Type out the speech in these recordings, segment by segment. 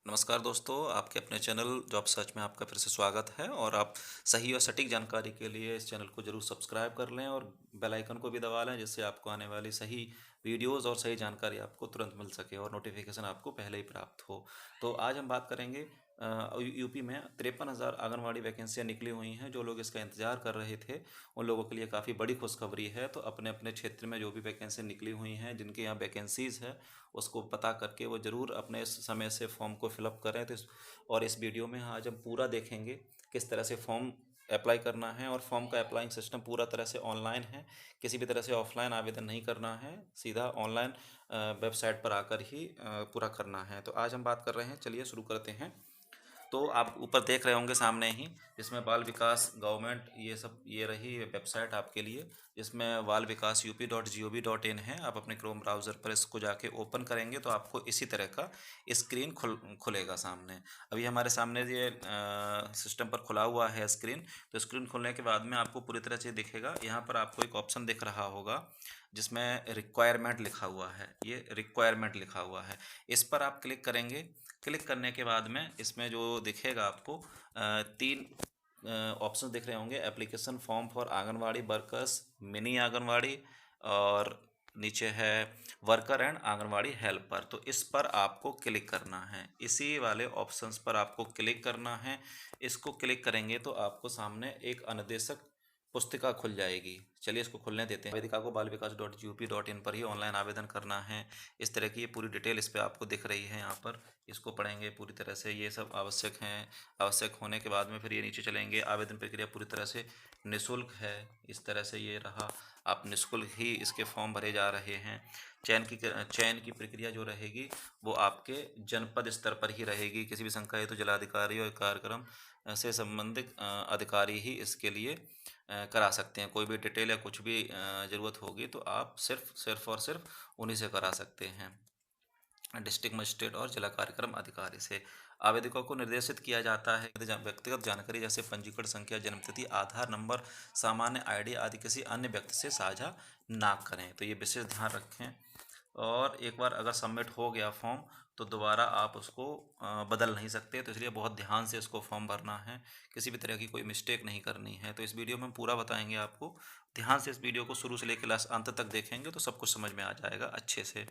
नमस्कार दोस्तों, आपके अपने चैनल जॉब सर्च में आपका फिर से स्वागत है। और आप सही और सटीक जानकारी के लिए इस चैनल को ज़रूर सब्सक्राइब कर लें और बेल आइकन को भी दबा लें, जिससे आपको आने वाली सही वीडियोस और सही जानकारी आपको तुरंत मिल सके और नोटिफिकेशन आपको पहले ही प्राप्त हो। तो आज हम बात करेंगे यूपी में 53,000 आंगनवाड़ी वैकेंसियाँ निकली हुई हैं। जो लोग इसका इंतज़ार कर रहे थे उन लोगों के लिए काफ़ी बड़ी खुशखबरी है। तो अपने अपने क्षेत्र में जो भी वैकेंसी निकली हुई हैं, जिनके यहाँ वैकेंसीज़ है, उसको पता करके वो ज़रूर अपने समय से फॉर्म को फिलअप करें। और इस वीडियो में आज हम पूरा देखेंगे किस तरह से फॉर्म अप्लाई करना है। और फॉर्म का अप्लाइंग सिस्टम पूरा तरह से ऑनलाइन है, किसी भी तरह से ऑफलाइन आवेदन नहीं करना है, सीधा ऑनलाइन वेबसाइट पर आकर ही पूरा करना है। तो आज हम बात कर रहे हैं, चलिए शुरू करते हैं। तो आप ऊपर देख रहे होंगे सामने ही, जिसमें बाल विकास गवर्नमेंट ये सब ये रही वेबसाइट आपके लिए, जिसमें बाल विकास UP.gov.in है। आप अपने क्रोम ब्राउज़र पर इसको जाके ओपन करेंगे तो आपको इसी तरह का स्क्रीन खुलेगा सामने। अभी हमारे सामने ये सिस्टम पर खुला हुआ है स्क्रीन। तो स्क्रीन खुलने के बाद में आपको पूरी तरह से दिखेगा। यहाँ पर आपको एक ऑप्शन दिख रहा होगा जिसमें रिक्वायरमेंट लिखा हुआ है, ये रिक्वायरमेंट लिखा हुआ है। इस पर आप क्लिक करेंगे। क्लिक करने के बाद में इसमें जो दिखेगा आपको तीन ऑप्शन दिख रहे होंगे। Application form for anganwadi workers, mini anganwadi, और नीचे है वर्कर एंड आंगनवाड़ी हेल्पर। तो इस पर आपको क्लिक करना है, इसी वाले ऑप्शंस पर आपको क्लिक करना है। इसको क्लिक करेंगे तो आपको सामने एक अनुदेशक पुस्तिका खुल जाएगी। चलिए इसको खुलने देते हैं। वेदिका को बाल विकास .gov.in पर ही ऑनलाइन आवेदन करना है। इस तरह की ये पूरी डिटेल इस पे आपको दिख रही है। यहाँ पर इसको पढ़ेंगे पूरी तरह से, ये सब आवश्यक हैं। आवश्यक होने के बाद में फिर ये नीचे चलेंगे। आवेदन प्रक्रिया पूरी तरह से निःशुल्क है। इस तरह से ये रहा, आप निःशुल्क ही इसके फॉर्म भरे जा रहे हैं। चयन की प्रक्रिया जो रहेगी वो आपके जनपद स्तर पर ही रहेगी। किसी भी संकाय हेतु जिलाधिकारी और कार्यक्रम से संबंधित अधिकारी ही इसके लिए करा सकते हैं। कोई भी डिटेल या कुछ भी ज़रूरत होगी तो आप सिर्फ सिर्फ और सिर्फ उन्हीं से करा सकते हैं, डिस्ट्रिक्ट मजिस्ट्रेट और जिला कार्यक्रम अधिकारी से। आवेदकों को निर्देशित किया जाता है कि व्यक्तिगत जानकारी जैसे पंजीकरण संख्या, जन्मतिथि, आधार नंबर, सामान्य आईडी आदि किसी अन्य व्यक्ति से साझा ना करें। तो ये विशेष ध्यान रखें। और एक बार अगर सबमिट हो गया फॉर्म तो दोबारा आप उसको बदल नहीं सकते। तो इसलिए बहुत ध्यान से इसको फॉर्म भरना है, किसी भी तरह की कोई मिस्टेक नहीं करनी है। तो इस वीडियो में हम पूरा बताएंगे आपको। ध्यान से इस वीडियो को शुरू से लेकर लास्ट अंत तक देखेंगे तो सब कुछ समझ में आ जाएगा अच्छे से।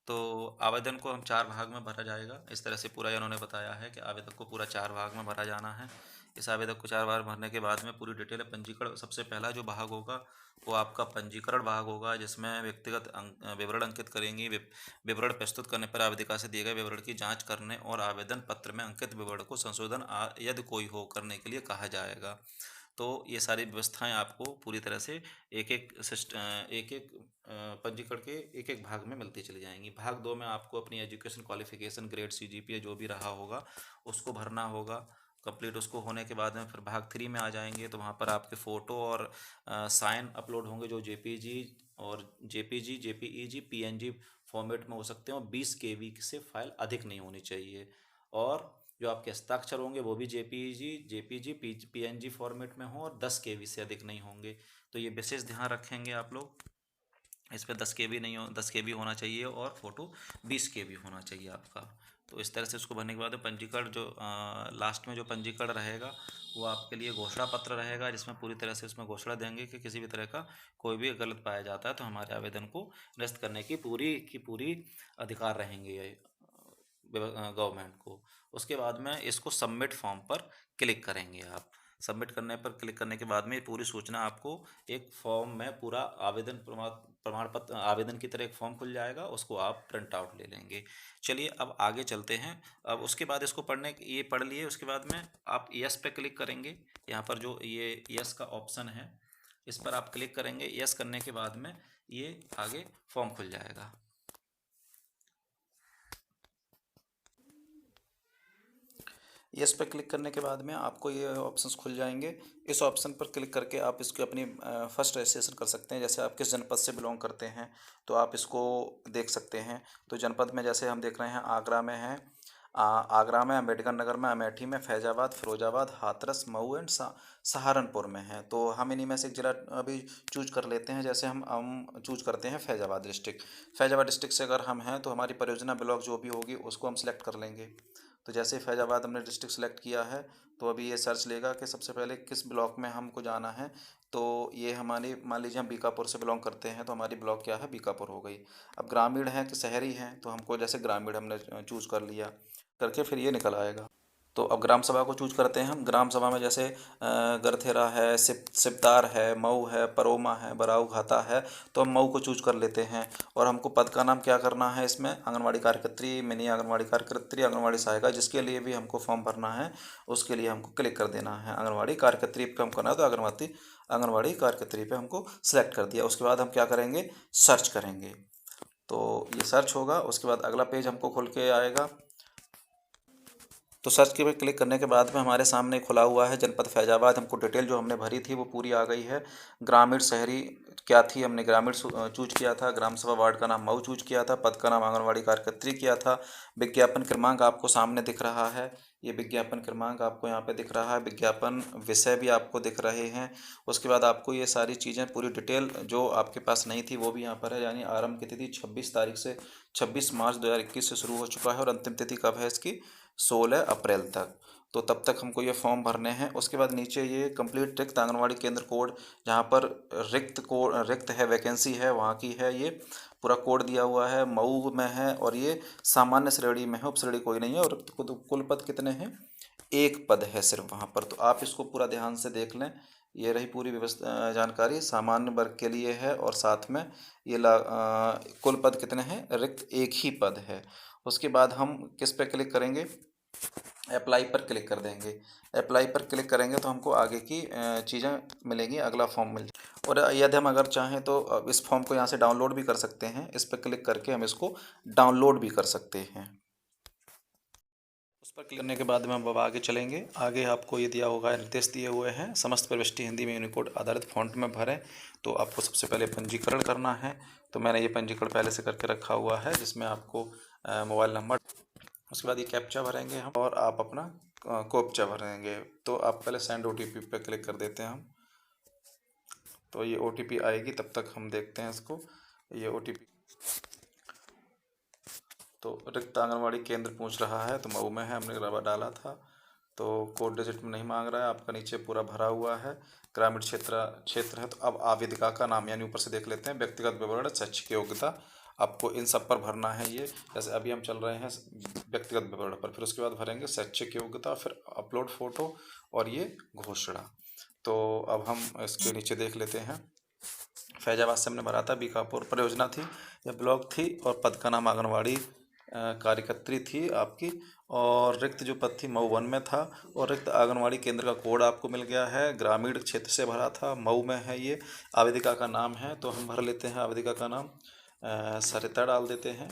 तो आवेदन को हम 4 भाग में भरा जाएगा। इस तरह से पूरा इन्होंने बताया है कि आवेदन को पूरा 4 भाग में भरा जाना है। इस आवेदन को 4 बार भरने के बाद में पूरी डिटेल पंजीकरण, सबसे पहला जो भाग होगा वो आपका पंजीकरण भाग होगा, जिसमें व्यक्तिगत विवरण अंकित करेंगी। विवरण प्रस्तुत करने पर आवेदिका से दिए गए विवरण की जांच करने और आवेदन पत्र में अंकित विवरण को संशोधन यदि कोई हो करने के लिए कहा जाएगा। तो ये सारी व्यवस्थाएं आपको पूरी तरह से एक एक पंजीकरण के एक एक भाग में मिलती चली जाएंगी। भाग 2 में आपको अपनी एजुकेशन क्वालिफिकेशन, ग्रेड, CGPA जो भी रहा होगा उसको भरना होगा। कंप्लीट उसको होने के बाद में फिर भाग 3 में आ जाएंगे। तो वहाँ पर आपके फ़ोटो और साइन अपलोड होंगे, जो JPG, PNG फॉर्मेट में हो सकते हैं, और 20 KB से फाइल अधिक नहीं होनी चाहिए। और जो आपके हस्ताक्षर होंगे वो भी JPG, PNG फॉर्मेट में हो और 10 KB से अधिक नहीं होंगे। तो ये विशेष ध्यान रखेंगे आप लोग। इस पे 10 KB नहीं हो, 10 KB होना चाहिए और फोटो 20 KB होना चाहिए आपका। तो इस तरह से उसको भरने के बाद पंजीकरण जो लास्ट में जो पंजीकरण रहेगा वो आपके लिए घोषणा पत्र रहेगा, जिसमें पूरी तरह से उसमें घोषणा देंगे कि किसी भी तरह का कोई भी गलत पाया जाता है तो हमारे आवेदन को निरस्त करने की पूरी अधिकार रहेंगे गवर्नमेंट को। उसके बाद में इसको सबमिट फॉर्म पर क्लिक करेंगे आप। सबमिट करने पर क्लिक करने के बाद में ये पूरी सूचना आपको एक फॉर्म में पूरा आवेदन प्रमाण पत्र आवेदन की तरह एक फॉर्म खुल जाएगा, उसको आप प्रिंट आउट ले लेंगे। चलिए अब आगे चलते हैं। अब उसके बाद इसको ये पढ़ लिए, उसके बाद में आप यस पे क्लिक करेंगे। यहाँ पर जो ये यस का ऑप्शन है इस पर आप क्लिक करेंगे। यस करने के बाद में ये आगे फॉर्म खुल जाएगा। यस पे क्लिक करने के बाद में आपको ये ऑप्शंस खुल जाएंगे। इस ऑप्शन पर क्लिक करके आप इसकी अपनी फर्स्ट रजिस्ट्रेशन कर सकते हैं। जैसे आप किस जनपद से बिलोंग करते हैं तो आप इसको देख सकते हैं। तो जनपद में जैसे हम देख रहे हैं आगरा में है, आगरा में, अम्बेडकर नगर में, अमेठी में, फैजाबाद, फिरोजाबाद, हाथरस, मऊ एंड सहारनपुर में है। तो हम इन्हीं में से एक जिला अभी चूज कर लेते हैं। जैसे हम चूज करते हैं फैजाबाद डिस्ट्रिक्ट। फैजाबाद डिस्ट्रिक्ट से अगर हम हैं तो हमारी परियोजना ब्लॉक जो भी होगी उसको हम सिलेक्ट कर लेंगे। तो जैसे ही फैजाबाद हमने डिस्ट्रिक्ट सेलेक्ट किया है तो अभी ये सर्च लेगा कि सबसे पहले किस ब्लॉक में हमको जाना है। तो ये हमारी, मान लीजिए हम बीकापुर से बिलोंग करते हैं तो हमारी ब्लॉक क्या है, बीकापुर हो गई। अब ग्रामीण है कि शहरी हैं, तो हमको जैसे ग्रामीण हमने चूज़ कर लिया, करके फिर ये निकल आएगा। तो अब ग्राम सभा को चूज करते हैं हम। ग्राम सभा में जैसे गरथेरा है, सिपतार है, मऊ है, परोमा है, बराऊ घाता है, तो हम मऊ को चूज कर लेते हैं। और हमको पद का नाम क्या करना है इसमें, आंगनवाड़ी कार्यकर्त्री, मिनी आंगनवाड़ी कार्यकर्त्री, आंगनवाड़ी सहायिका, जिसके लिए भी हमको फॉर्म भरना है उसके लिए हमको क्लिक कर देना है। आंगनवाड़ी कार्यकर्त्री पे हम करना है तो आंगनवाड़ी कार्यकर्त्री पे हमको सेलेक्ट कर दिया। उसके बाद हम क्या करेंगे, सर्च करेंगे। तो ये सर्च होगा, उसके बाद अगला पेज हमको खुल के आएगा। तो सर्च के पे क्लिक करने के बाद में हमारे सामने खुला हुआ है जनपद फैजाबाद। हमको डिटेल जो हमने भरी थी वो पूरी आ गई है। ग्रामीण शहरी क्या थी, हमने ग्रामीण चूज किया था। ग्राम सभा वार्ड का नाम मऊ चूज किया था। पद का नाम आंगनवाड़ी कार्यकर्त्री किया था। विज्ञापन क्रमांक आपको सामने दिख रहा है, ये विज्ञापन क्रमांक आपको यहाँ पे दिख रहा है। विज्ञापन विषय भी आपको दिख रहे हैं। उसके बाद आपको ये सारी चीज़ें पूरी डिटेल जो आपके पास नहीं थी वो भी यहाँ पर है। यानी आरंभ की तिथि 26 तारीख से 26 मार्च 2021 से शुरू हो चुका है और अंतिम तिथि कब है इसकी, 16 अप्रैल तक। तो तब तक हमको ये फॉर्म भरने हैं। उसके बाद नीचे ये कंप्लीट रिक्त आंगनवाड़ी केंद्र कोड, जहाँ पर रिक्त है, वैकेंसी है, वहाँ की है। ये पूरा कोड दिया हुआ है, मऊ में है और ये सामान्य श्रेणी में है, उप श्रेणी कोई नहीं है। और कुल पद कितने हैं, एक पद है सिर्फ वहाँ पर। तो आप इसको पूरा ध्यान से देख लें। ये रही पूरी व्यवस्था, जानकारी सामान्य वर्ग के लिए है और साथ में ये कुल पद कितने हैं, रिक्त एक ही पद है। उसके बाद हम किस पे क्लिक करेंगे, अप्लाई पर क्लिक कर देंगे। अप्लाई पर क्लिक करेंगे तो हमको आगे की चीज़ें मिलेंगी, अगला फॉर्म मिल जाए। और यदि हम अगर चाहें तो इस फॉर्म को यहाँ से डाउनलोड भी कर सकते हैं। इस पर क्लिक करके हम इसको डाउनलोड भी कर सकते हैं। उस पर क्लिक करने के बाद में हम अब आगे चलेंगे। आगे आपको ये दिया होगा, निर्देश दिए हुए हैं, समस्त प्रविष्टि हिंदी में यूनिकोड आधारित फॉन्ट में भरें। तो आपको सबसे पहले पंजीकरण करना है। तो मैंने ये पंजीकरण पहले से करके रखा हुआ है, जिसमें आपको मोबाइल नंबर, उसके बाद ये कैप्चा भरेंगे हम और आप अपना कोप्चा भरेंगे। तो आप पहले सेंड OTP पे क्लिक कर देते हैं हम। तो ये OTP आएगी, तब तक हम देखते हैं इसको। ये OTP, तो रिक्त आंगनवाड़ी केंद्र पूछ रहा है, तो मऊ में है, हमने रवा डाला था। तो कोड डिजिट में नहीं मांग रहा है, आपका नीचे पूरा भरा हुआ है। ग्रामीण क्षेत्र है। तो अब आवेदिका का नाम, यानी ऊपर से देख लेते हैं, व्यक्तिगत विवरण, शैक्षिक योग्यता, आपको इन सब पर भरना है। ये जैसे अभी हम चल रहे हैं व्यक्तिगत विवरण पर, फिर उसके बाद भरेंगे शैक्षिक योग्यता, फिर अपलोड फोटो और ये घोषणा। तो अब हम इसके नीचे देख लेते हैं। फैजाबाद से हमने भरा था, बीकापुर परियोजना थी या ब्लॉक थी, और पद का नाम आंगनवाड़ी कार्यकर्त्री थी आपकी। और रिक्त जो पद थी मऊ 1 में था। और रिक्त आंगनवाड़ी केंद्र का कोड आपको मिल गया है, ग्रामीण क्षेत्र से भरा था, मऊ में है ये। आवेदिका का नाम है, तो हम भर लेते हैं आवेदिका का नाम, सरिता डाल देते हैं।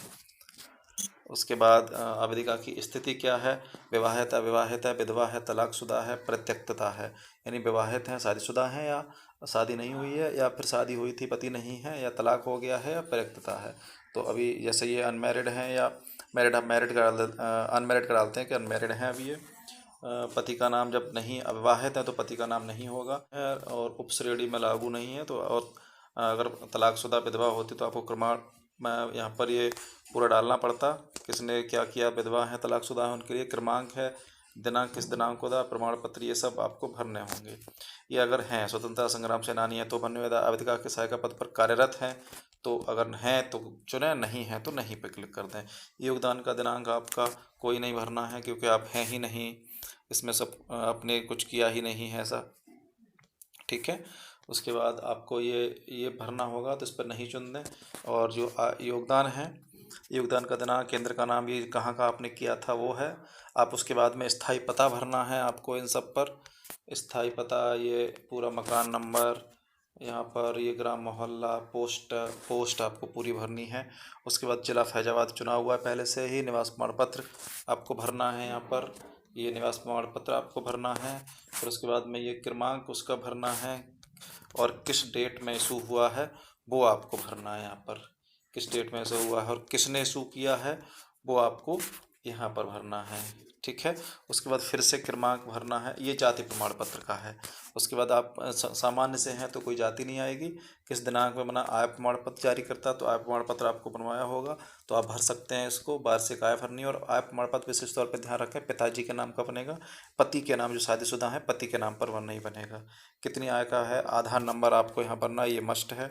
उसके बाद आवेदिका की स्थिति क्या है, विवाहित है, अविवाहित है, विधवा है, तलाकशुदा है, परित्यक्तता है। यानी विवाहित हैं, शादीशुदा हैं, या शादी नहीं हुई है, या फिर शादी हुई थी पति नहीं है, या तलाक हो गया है, या परित्यक्तता है। तो अभी जैसे ये अनमैरिड हैं या मैरिड, आप मैरिड का अनमैरिड का डालते हैं कि अनमैरिड हैं अभी ये। पति का नाम जब नहीं, अविवाहित है तो पति का नाम नहीं होगा, और उपश्रेणी में लागू नहीं है। तो और अगर तलाकशुदा विधवा होती तो आपको प्रमाण में यहाँ पर ये पूरा डालना पड़ता, किसने क्या किया, विधवा है, तलाकशुदा है, उनके लिए क्रमांक है, दिनांक किस दिनांक को था, प्रमाण पत्र, ये सब आपको भरने होंगे। ये अगर हैं स्वतंत्रता संग्राम सेनानी है तो भरने, आवेदिका के सहायक पद पर कार्यरत हैं तो अगर हैं तो चुनें, नहीं है तो नहीं पे क्लिक कर दें। योगदान का दिनांक आपका कोई नहीं भरना है, क्योंकि आप हैं ही नहीं इसमें, सब आपने कुछ किया ही नहीं है ऐसा, ठीक है। उसके बाद आपको ये भरना होगा, तो इस पर नहीं चुन दें। और जो योगदान है, योगदान का दिनांक, केंद्र का नाम, ये कहाँ का आपने किया था वो है। आप उसके बाद में स्थायी पता भरना है आपको इन सब पर। स्थायी पता, ये पूरा मकान नंबर, यहाँ पर ये ग्राम, मोहल्ला, पोस्ट आपको पूरी भरनी है। उसके बाद जिला फैजाबाद चुना हुआ है पहले से ही। निवास प्रमाण पत्र आपको भरना है यहाँ पर, ये निवास प्रमाण पत्र आपको भरना है। फिर उसके बाद में ये क्रमांक उसका भरना है, और किस डेट में इशू हुआ है वो आपको भरना है यहाँ पर। किस डेट में इशू हुआ है और किसने इशू किया है वो आपको यहाँ पर भरना है, ठीक है। उसके बाद फिर से क्रमांक भरना है, ये जाति प्रमाण पत्र का है। उसके बाद आप सामान्य से हैं तो कोई जाति नहीं आएगी। किस दिनांक में बना, आय प्रमाण पत्र जारी करता, तो आय प्रमाण पत्र आपको बनवाया होगा तो आप भर सकते हैं इसको। वार्षिक आय भरनी है। और आय प्रमाण पत्र विशेष तौर पर ध्यान रखें, पिताजी के नाम का बनेगा, पति के नाम, जो शादीशुदा है पति के नाम पर नहीं बनेगा। कितनी आय का है, आधार नंबर आपको यहाँ भरना, ये मस्ट है,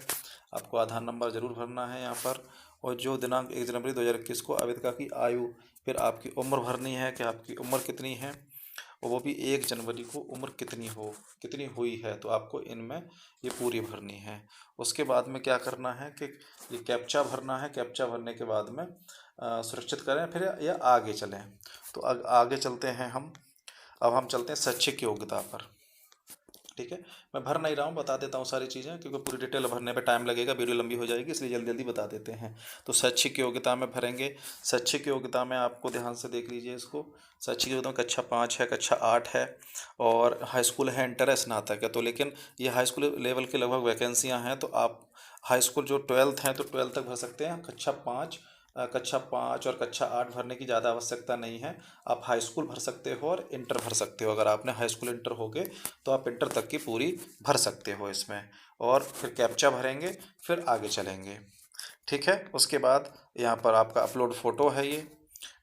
आपको आधार नंबर जरूर भरना है यहाँ पर। और जो दिनांक 1 जनवरी 2021 को आवेदक की आयु, फिर आपकी उम्र भरनी है कि आपकी उम्र कितनी है, और वो भी 1 जनवरी को उम्र कितनी हुई है, तो आपको इनमें ये पूरी भरनी है। उसके बाद में क्या करना है कि ये कैप्चा भरना है। कैप्चा भरने के बाद में सुरक्षित करें फिर या आगे चलें। तो आगे चलते हैं हम। अब हम चलते हैं शैक्षिक योग्यता पर। ठीक है, मैं भर नहीं रहा हूँ, बता देता हूँ सारी चीज़ें, क्योंकि पूरी डिटेल भरने पे टाइम लगेगा, वीडियो लंबी हो जाएगी, इसलिए जल्दी जल्दी बता देते हैं। तो शैक्षिक योग्यता में भरेंगे। शैक्षिक योग्यता में आपको ध्यान से देख लीजिए इसको। शैक्षिक योग्यता में कक्षा 5 है, कक्षा 8 है, और हाई स्कूल है, इंटर है, स्नातक है। तो लेकिन ये हाई स्कूल लेवल की लगभग वैकेंसियाँ हैं, तो आप हाई स्कूल जो 12th हैं तो 12th तक भर सकते हैं। कक्षा 5 और कक्षा 8 भरने की ज़्यादा आवश्यकता नहीं है। आप हाई स्कूल भर सकते हो और इंटर भर सकते हो। अगर आपने हाई स्कूल इंटर हो गए तो आप इंटर तक की पूरी भर सकते हो इसमें। और फिर कैप्चा भरेंगे, फिर आगे चलेंगे। ठीक है। उसके बाद यहाँ पर आपका अपलोड फ़ोटो है, ये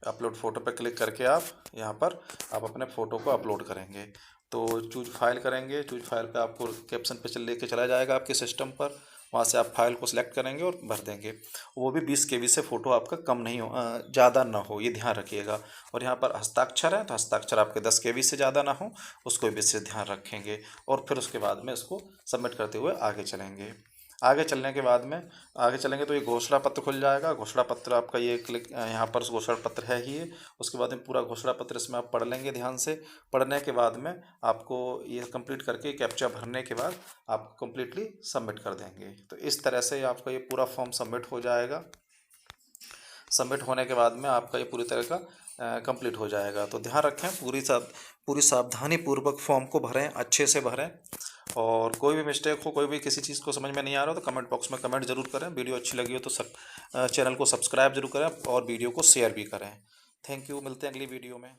अपलोड फ़ोटो पर क्लिक करके आप यहाँ पर आप अपने फ़ोटो को अपलोड करेंगे। तो चूज फाइल करेंगे। चूज फाइल पे आपको कैप्शन पे लेके चला जाएगा आपके सिस्टम पर। वहाँ से आप फाइल को सिलेक्ट करेंगे और भर देंगे। वो भी 20 KB से फ़ोटो आपका कम नहीं हो, ज़्यादा ना हो, ये ध्यान रखिएगा। और यहाँ पर हस्ताक्षर है तो हस्ताक्षर आपके 10 KB से ज़्यादा ना हो, उसको भी विशेष ध्यान रखेंगे। और फिर उसके बाद में इसको सबमिट करते हुए आगे चलेंगे। आगे चलने के बाद में आगे चलेंगे तो ये घोषणा पत्र खुल जाएगा। घोषणा पत्र आपका ये क्लिक, यहाँ पर घोषणा पत्र है ही ये। उसके बाद में पूरा घोषणा पत्र इसमें आप पढ़ लेंगे ध्यान से। पढ़ने के बाद में आपको ये कंप्लीट करके कैप्चा भरने के बाद आप कंप्लीटली सबमिट कर देंगे। तो इस तरह से आपका ये पूरा फॉर्म सबमिट हो जाएगा। सबमिट होने के बाद में आपका ये पूरी तरह का कंप्लीट हो जाएगा। तो ध्यान रखें, पूरी सावधानी पूर्वक फॉर्म को भरें, अच्छे से भरें। और कोई भी मिस्टेक हो, कोई भी किसी चीज़ को समझ में नहीं आ रहा हो तो कमेंट बॉक्स में कमेंट जरूर करें। वीडियो अच्छी लगी हो तो चैनल को सब्सक्राइब जरूर करें और वीडियो को शेयर भी करें। थैंक यू, मिलते हैं अगली वीडियो में।